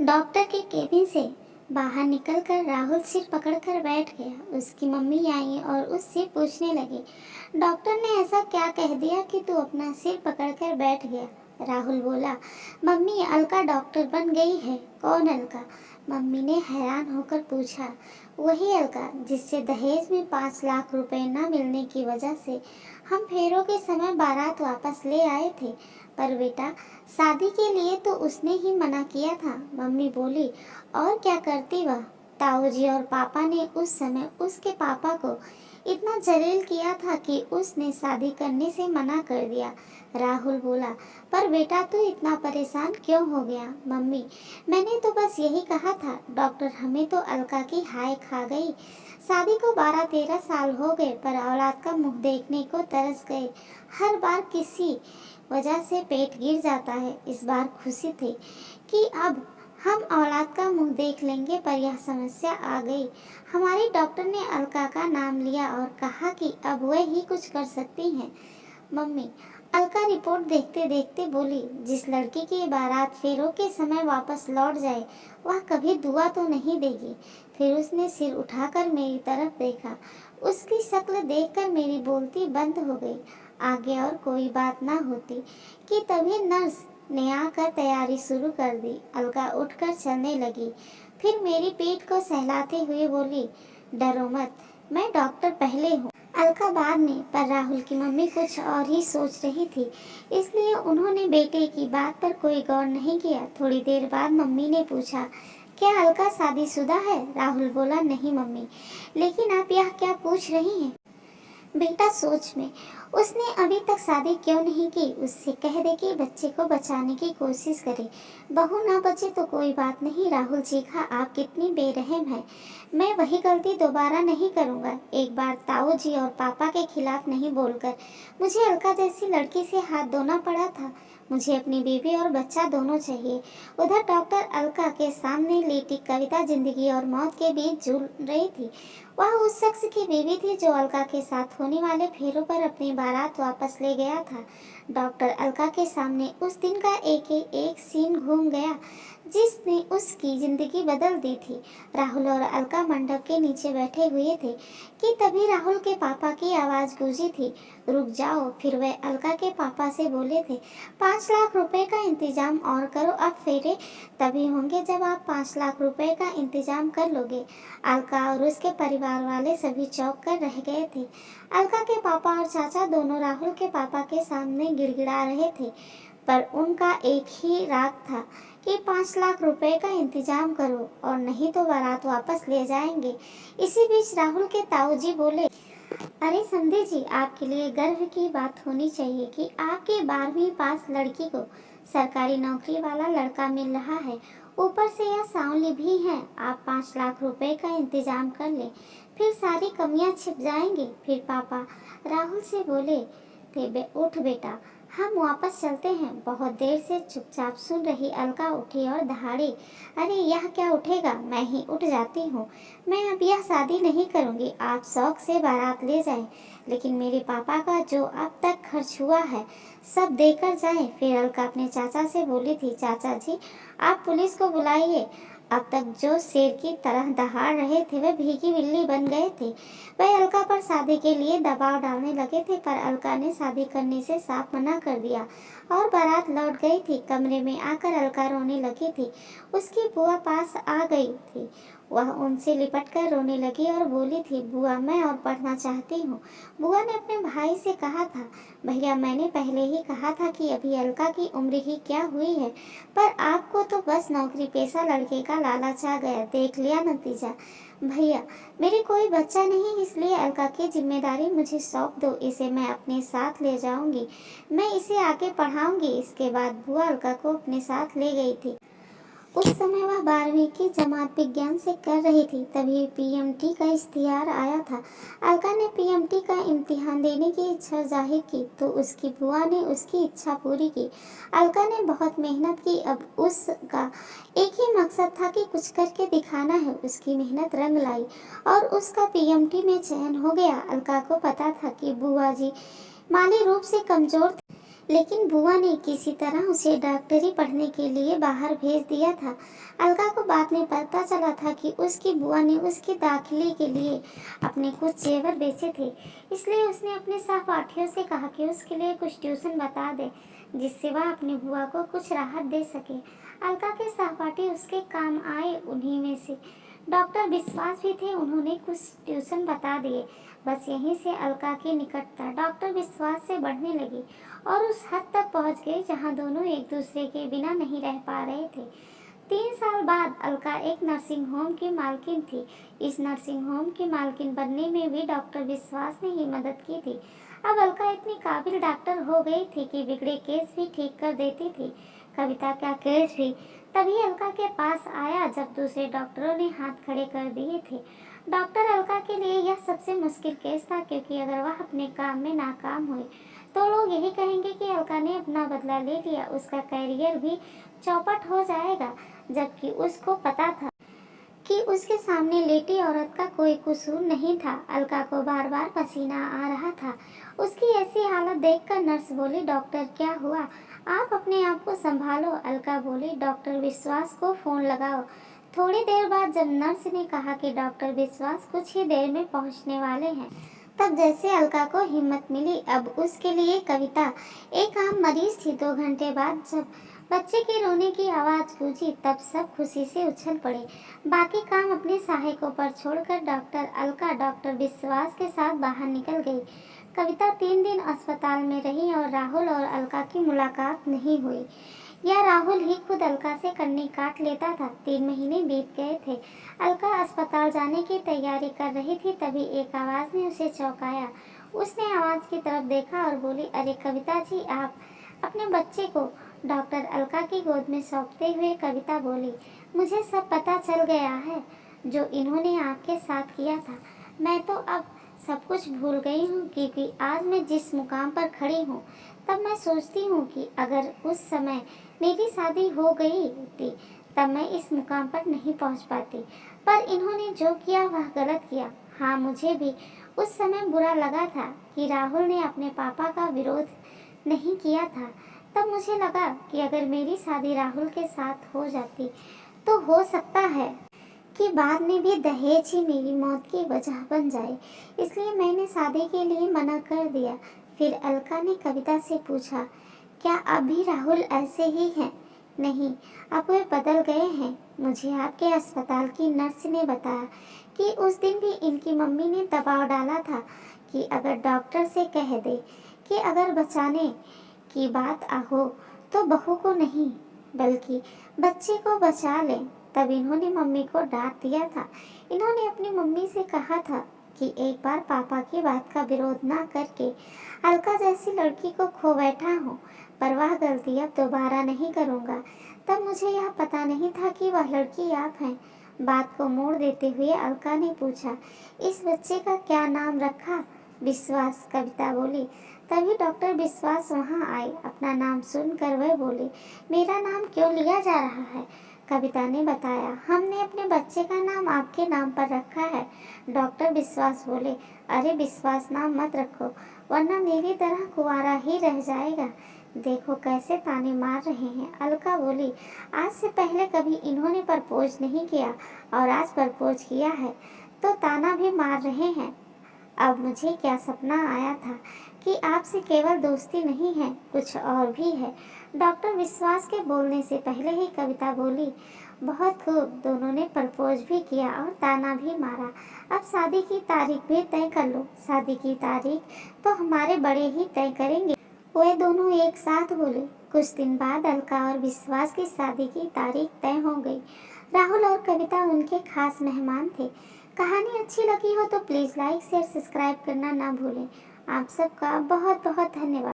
Doctor के cabin से बाहर निकलकर राहुल सिर पकड़कर बैठ गया। उसकी मम्मी आई और उससे पूछने लगी, डॉक्टर ने ऐसा क्या कह दिया कि तू अपना सिर पकड़कर बैठ गया? राहुल बोला, मम्मी अलका डॉक्टर बन गई है। कौन अलका? मम्मी ने हैरान होकर पूछा। वही अलका जिससे दहेज में 5 लाख रुपए न मिलने की वजह से हम फेरों के समय बारात वापस ले आए थे। पर बेटा, शादी के लिए तो उसने ही मना किया था। मम्मी बोली, और क्या करती वह? ताऊजी और पापा ने उस समय उसके पापा को इतना जलील किया था कि उसने शादी करने से मना कर दिया। राहुल बोला, पर बेटा तू इतना परेशान क्यों हो गया? मम्मी, मैंने तो बस यही कहा था। डॉक्टर हमें तो अलका की हाय खा गई। शादी को 12-13 साल हो गए पर औलाद का मुंह देखने को तरस गए। हर बार किसी वजह से पेट गिर जाता है। इस बार खुशी थी कि अब हम औलाद का मुंह देख लेंगे, पर यह समस्या आ गई। हमारी डॉक्टर ने अलका का नाम लिया और कहा कि अब वह ही कुछ कर सकती हैं। मम्मी, अलका रिपोर्ट देखते देखते बोली, जिस लड़की की बारात फेरों के समय वापस लौट जाए वह कभी दुआ तो नहीं देगी। फिर उसने सिर उठाकर मेरी तरफ देखा। उसकी शक्ल देखकर मेरी बोलती बंद हो गई। आगे और कोई बात ना होती कि तभी नर्स ने आकर तैयारी शुरू कर दी। अलका उठकर चलने लगी। फिर मेरी पीठ को सहलाते हुए बोली, डरो मत, मैं डॉक्टर पहले हूँ, अलका बाद में। पर राहुल की मम्मी कुछ और ही सोच रही थी, इसलिए उन्होंने बेटे की बात पर कोई गौर नहीं किया। थोड़ी देर बाद मम्मी ने पूछा, क्या अलका शादीशुदा है? राहुल बोला, नहीं मम्मी। लेकिन आप यह क्या पूछ रही हैं? बेटा सोच में, उसने अभी तक शादी क्यों नहीं की? उससे कह दे कि बच्चे को बचाने की कोशिश करे। बहू ना बचे तो कोई बात नहीं। राहुल चीखा, आप कितनी बेरहम हैं। मैं वही गलती दोबारा नहीं करूँगा। एक बार ताऊ जी और पापा के खिलाफ नहीं बोलकर मुझे अलका जैसी लड़की से हाथ धोना पड़ा था। मुझे अपनी बीवी और बच्चा दोनों चाहिए। उधर डॉक्टर अलका के सामने लेटी कविता जिंदगी और मौत के बीच झूल रही थी। वह उस शख्स की बीवी थी जो अलका के साथ होने वाले फेरों पर अपनी बारात वापस ले गया था। डॉक्टर अलका के सामने उस दिन का एक सीन घूम गया जिसने उसकी जिंदगी बदल दी थी। राहुल और अलका मंडप के नीचे बैठे हुए थे कि तभी राहुल के पापा की आवाज़ गूंजी थी, रुक जाओ। फिर वे अलका के पापा से बोले थे, 5 लाख रुपए का इंतजाम और करो। अब फेरे तभी होंगे जब आप 5 लाख रुपए का इंतजाम कर लोगे। अलका और उसके परिवार वाले सभी चौंक कर रह गए थे। अलका के पापा और चाचा दोनों राहुल के पापा के सामने गिड़गिड़ा रहे थे, पर उनका एक ही राग था कि 5 लाख रुपए का इंतजाम करो और नहीं तो बारात वापस ले जाएंगे। इसी बीच राहुल के ताऊजी बोले, अरे संध्या जी, आपके लिए गर्व की बात होनी चाहिए कि आपके 12वीं पास लड़की को सरकारी नौकरी वाला लड़का मिल रहा है। ऊपर से यह सांवली भी है। आप 5 लाख रुपए का इंतजाम कर ले, फिर सारी कमियां छिप जाएंगी। फिर पापा राहुल से बोले थे, उठ बेटा, हम वापस चलते हैं। बहुत देर से चुपचाप सुन रही अलका उठी और दहाड़ी, अरे यह क्या उठेगा, मैं ही उठ जाती हूँ। मैं अब यह शादी नहीं करूँगी। आप शौक से बारात ले जाएं, लेकिन मेरे पापा का जो अब तक खर्च हुआ है सब देकर जाएं। फिर अलका अपने चाचा से बोली थी, चाचा जी आप पुलिस को बुलाइए। अब तक जो शेर की तरह दहाड़ रहे थे वे भीगी बिल्ली बन गए थे। वह अलका पर शादी के लिए दबाव डालने लगे थे, पर अलका ने शादी करने से साफ मना कर दिया और बारात लौट गई थी। कमरे में आकर अलका रोने लगी थी। उसकी बुआ पास आ गई थी। वह उनसे लिपट कर रोने लगी और बोली थी, बुआ मैं और पढ़ना चाहती हूँ। बुआ ने अपने भाई से कहा था, भैया मैंने पहले ही कहा था कि अभी अलका की उम्र ही क्या हुई है, पर आपको तो बस नौकरी पेशा लड़के का लालच आ गया। देख लिया नतीजा। भैया मेरे कोई बच्चा नहीं, इसलिए अलका की जिम्मेदारी मुझे सौंप दो। इसे मैं अपने साथ ले जाऊंगी, मैं इसे आगे पढ़ाऊंगी। इसके बाद बुआ अलका को अपने साथ ले गई थी। उस समय वह 12वीं की जमात विज्ञान से कर रही थी। तभी पीएमटी का इश्तिहार आया था। अलका ने पीएमटी का इम्तिहान देने की इच्छा जाहिर की तो उसकी बुआ ने उसकी इच्छा पूरी की। अलका ने बहुत मेहनत की। अब उसका एक ही मकसद था कि कुछ करके दिखाना है। उसकी मेहनत रंग लाई और उसका पीएमटी में चयन हो गया। अलका को पता था कि बुआ जी माली रूप से कमजोर, लेकिन बुआ ने किसी तरह उसे डॉक्टरी पढ़ने के लिए बाहर भेज दिया था। अलका को बाद में पता चला था कि उसकी बुआ ने उसके दाखिले के लिए अपने कुछ जेवर बेचे थे, इसलिए उसने अपने सहपाठियों से कहा कि उसके लिए कुछ ट्यूशन बता दे, जिससे वह अपनी बुआ को कुछ राहत दे सके। अलका के सहपाठी उसके काम आए, उन्हीं में से डॉक्टर विश्वास भी थे। उन्होंने कुछ ट्यूशन बता दिए। बस यहीं से अलका की निकटता डॉक्टर विश्वास से बढ़ने लगी और उस हद तक पहुंच गई जहां दोनों एक दूसरे के बिना नहीं रह पा रहे थे। 3 साल बाद अलका एक नर्सिंग होम की मालकिन थी। इस नर्सिंग होम की मालकिन बनने में भी डॉक्टर विश्वास ने ही मदद की थी। अब अलका इतनी काबिल डॉक्टर हो गई थी कि बिगड़े केस भी ठीक कर देती थी। कविता का केस भी तभी अलका के पास आया जब दूसरे डॉक्टरों ने हाथ खड़े कर दिए थे। डॉक्टर अलका के लिए यह सबसे मुश्किल केस था, क्योंकि अगर वह अपने काम में नाकाम हुई तो लोग यही कहेंगे कि अलका ने अपना बदला ले लिया, उसका कैरियर भी चौपट हो जाएगा। जबकि उसको पता था कि उसके सामने लेटी औरत का कोई कसूर नहीं था। अलका को बार बार पसीना आ रहा था। उसकी ऐसी हालत देखकर नर्स बोली, डॉक्टर क्या हुआ? आप अपने आप को संभालो। अलका बोली, डॉक्टर विश्वास को फोन लगाओ। थोड़ी देर बाद जब नर्स ने कहा कि डॉक्टर विश्वास कुछ ही देर में पहुंचने वाले हैं, तब जैसे अलका को हिम्मत मिली। अब उसके लिए कविता एक आम मरीज थी। 2 घंटे बाद जब बच्चे के रोने की आवाज गूंजी, तब सब खुशी से उछल पड़े। बाकी काम अपने सहायकों पर छोड़कर डॉक्टर अलका डॉक्टर विश्वास के साथ बाहर निकल गई। कविता 3 दिन अस्पताल में रही और राहुल और अलका की मुलाकात नहीं हुई। या राहुल ही खुद अलका से कन्नी काट लेता था। 3 महीने बीत गए थे। अलका अस्पताल जाने की तैयारी कर रही थी, तभी एक आवाज ने उसे चौंकाया। उसने आवाज की तरफ देखा और बोली, अरे कविता जी, आप? अपने बच्चे को डॉक्टर अलका की गोद में सौंपते हुए कविता बोली, मुझे सब पता चल गया है जो इन्होंने आपके साथ किया था। मैं तो अब सब कुछ भूल गई हूँ, क्योंकि आज मैं जिस मुकाम पर खड़ी हूँ, तब मैं सोचती हूँ कि अगर उस समय मेरी शादी हो गई थी तब मैं इस मुकाम पर नहीं पहुँच पाती। पर इन्होंने जो किया वह गलत किया। हाँ, मुझे भी उस समय बुरा लगा था कि राहुल ने अपने पापा का विरोध नहीं किया था। तब मुझे लगा कि अगर मेरी शादी राहुल के साथ हो जाती तो हो सकता है कि बाद में भी दहेज ही मेरी मौत की वजह बन जाए, इसलिए मैंने शादी के लिए मना कर दिया। फिर अलका ने कविता से पूछा, क्या अब भी राहुल ऐसे ही हैं? नहीं, अब वे बदल गए हैं। मुझे आपके अस्पताल की नर्स ने बताया कि उस दिन भी इनकी मम्मी ने दबाव डाला था कि अगर डॉक्टर से कह दे कि अगर बचाने की बात हो तो बहू को नहीं बल्कि बच्चे को बचा लें। तब इन्होंने मम्मी को डांट दिया था। इन्होंने अपनी मम्मी से कहा था कि एक बार पापा की बात का विरोध ना करके अलका जैसी लड़की को खो बैठा हूँ, पर वह गलती अब दोबारा नहीं करूँगा। तब मुझे यह पता नहीं था कि वह लड़की आप हैं। बात को मोड़ देते हुए अलका ने पूछा, इस बच्चे का क्या नाम रखा? विश्वास, कविता बोली। तभी डॉक्टर विश्वास वहाँ आए। अपना नाम सुनकर वह बोले, मेरा नाम क्यों लिया जा रहा है? कविता ने बताया, हमने अपने बच्चे का नाम आपके नाम पर रखा है। डॉक्टर विश्वास बोले, अरे विश्वास नाम मत रखो, वरना मेरी तरह कुंवारा ही रह जाएगा। देखो कैसे ताने मार रहे हैं। अलका बोली, आज से पहले कभी इन्होंने प्रपोज नहीं किया और आज प्रपोज किया है तो ताना भी मार रहे हैं। अब मुझे क्या सपना आया था कि आपसे केवल दोस्ती नहीं है, कुछ और भी है। डॉक्टर विश्वास के बोलने से पहले ही कविता बोली, बहुत खूब, दोनों ने प्रपोज भी किया और ताना भी मारा। अब शादी की तारीख भी तय कर लो। शादी की तारीख तो हमारे बड़े ही तय करेंगे। वे दोनों एक साथ बोले। कुछ दिन बाद अलका और विश्वास की शादी की तारीख तय हो गई। राहुल और कविता उनके खास मेहमान थे। कहानी अच्छी लगी हो तो प्लीज़ लाइक शेयर सब्सक्राइब करना ना भूलें। आप सबका बहुत बहुत धन्यवाद।